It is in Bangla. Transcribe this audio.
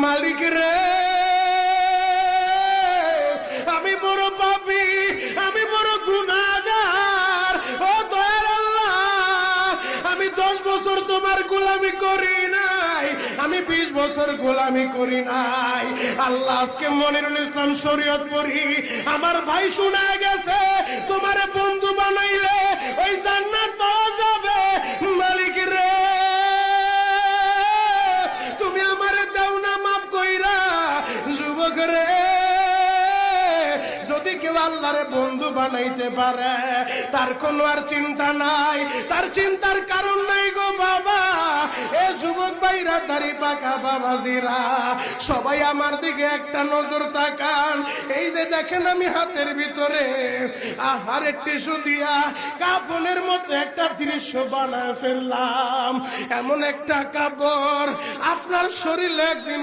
মালিক রে, আমি বড় পাপী, আমি বড় গুনাহগার। ও দয়ার আল্লাহ, আমি 10 বছর তোমার গোলামি করি নাই, আমি 20 বছর গোলামি করি নাই। আল্লাহ, আজকে মনিরুল ইসলাম শরীয়তপুরী আমার ভাই শোনায় গেছে, তোমারে বন্ধু বানাইলে ওই জান্নাত পাওয়া যাবে। মালিক রে, তুমি আমারে দাও না মাফ কইরা। যুবক রে, যদি কেউ আল্লাহরে বন্ধু বানাইতে পারে, তার কোনো আর চিন্তা নাই, তার চিন্তার কারণ নাই গো বাবা। এ যুবক ভাইরা, দাড়ি পাকা বাবাজিরা, সবাই আমার দিকে একটা নজর তাকান। এই যে দেখেন আমি হাতের ভিতরে আহারের টিস্যু দিয়া কাফনের মতো একটা দৃশ্য বানায় ফেললাম। এমন একটা কাপড় আপনার শরীরে একদিন